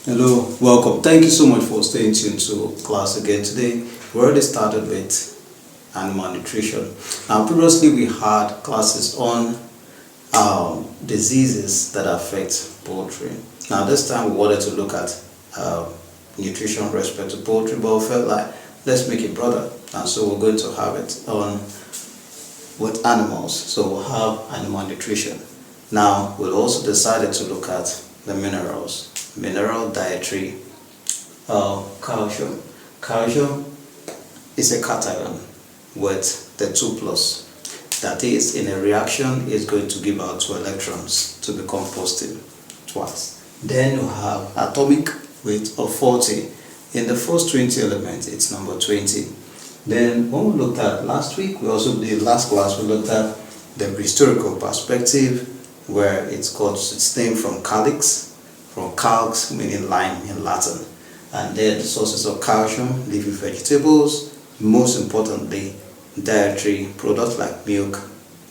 Hello, welcome. Thank you so much for staying tuned to class again today. We already started with animal nutrition. Now, previously we had classes on diseases that affect poultry. Now, this time we wanted to look at nutrition with respect to poultry, but we felt like let's make it broader, and so we're going to have it on with animals. So we'll have animal nutrition. Now, we also decided to look at the minerals. Mineral dietary, calcium. Calcium is a cation with the 2 plus. That is, in a reaction, it's going to give out 2 electrons to become positive twice. Then you have atomic weight of 40. In the first 20 elements, it's number 20. Then when we looked at last week, last class, we looked at the historical perspective, where it's named from calyx, from calx, meaning lime in Latin. And then the sources of calcium, living vegetables, most importantly, dietary products like milk,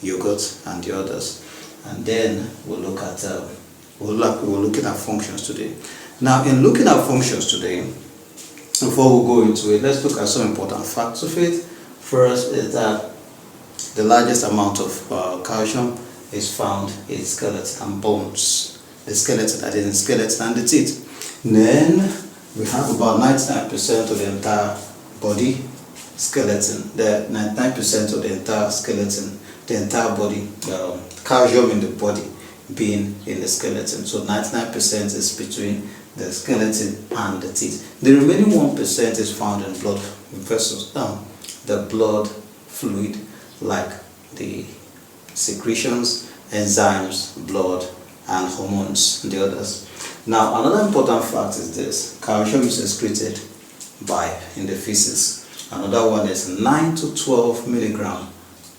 yogurt, and the others. And then we're looking at functions today. Now, in looking at functions today, before we go into it, let's look at some important facts of it. First is that the largest amount of calcium is found in skeleton and bones. The skeleton, that is in skeleton and the teeth. Then we have about 99% of the entire body skeleton. The 99% of the entire skeleton, the entire body, calcium in the body being in the skeleton. So 99% is between the skeleton and the teeth. The remaining 1% is found in blood vessels, the blood fluid, like the secretions, enzymes, blood, and hormones, the others. Now, another important fact is this: calcium is excreted in the feces. Another one is 9 to 12 milligram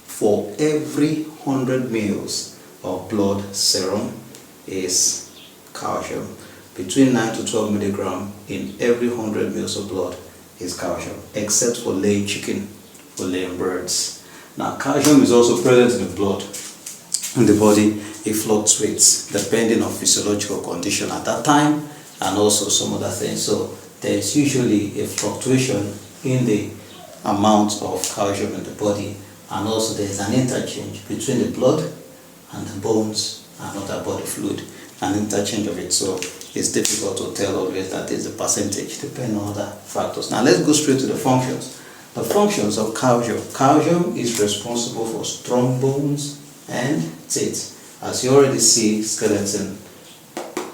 for every 100 ml of blood serum is calcium. Between 9 to 12 milligram in every 100 ml of blood is calcium, except for laying chicken, for laying birds. Now, calcium is also present in the blood, in the body. It fluctuates depending on physiological condition at that time and also some other things. So there is usually a fluctuation in the amount of calcium in the body, and also there is an interchange between the blood and the bones and other body fluid, an interchange of it. So it's difficult to tell always that is the percentage depending on other factors. Now let's go straight to the functions. The functions of calcium. Calcium is responsible for strong bones and teeth. As you already see, skeleton,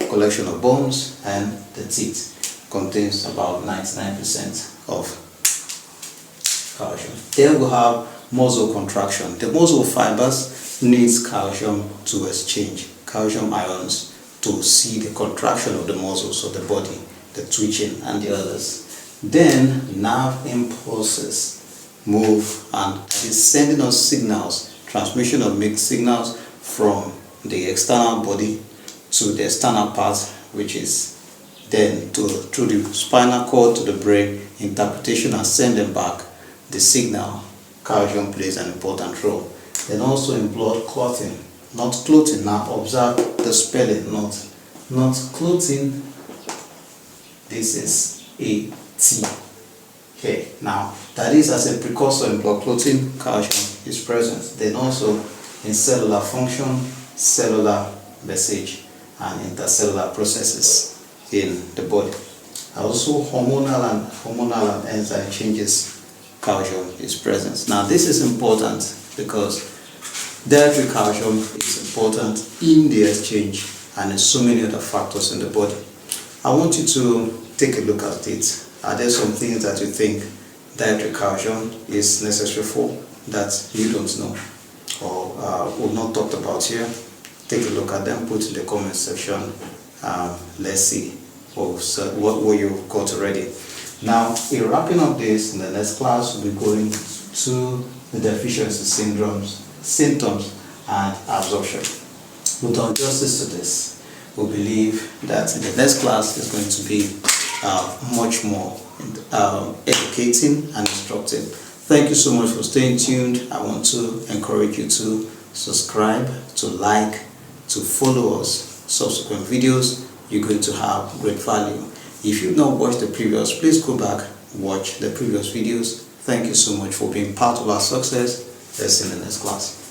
collection of bones, and the teeth contains about 99% of calcium. Then we have muscle contraction. The muscle fibers needs calcium to exchange calcium ions to see the contraction of the muscles of the body, the twitching and the others. Then nerve impulses move and is sending us signals, transmission of mixed signals from the external body to the external part, which is then through the spinal cord to the brain, interpretation and sending back the signal. Calcium plays an important role. Then also in blood clotting, not clotting. Now observe the spelling, not clotting. This is a T. Okay, now that is as a precursor in blood clotting, calcium is present. Then also in cellular function, cellular message, and intercellular processes in the body. Also hormonal and enzyme changes, calcium is present. Now this is important because dietary calcium is important in the exchange and in so many other factors in the body. I want you to take a look at it. Are there some things that you think dietary calcium is necessary for that you don't know or we've not talked about here? Take a look at them, put in the comment section. Let's see what you've got already. Now, in wrapping up this, in the next class, we'll be going to the deficiency symptoms, and absorption. We've done justice to this. We believe that in the next class is going to be much more educating and instructive. Thank you so much for staying tuned. I want to encourage you to subscribe, to like, to follow us. Subsequent videos you're going to have great value. If you've not watched the previous, please go back, watch the previous videos. Thank you so much for being part of our success. Let's see you in the next class.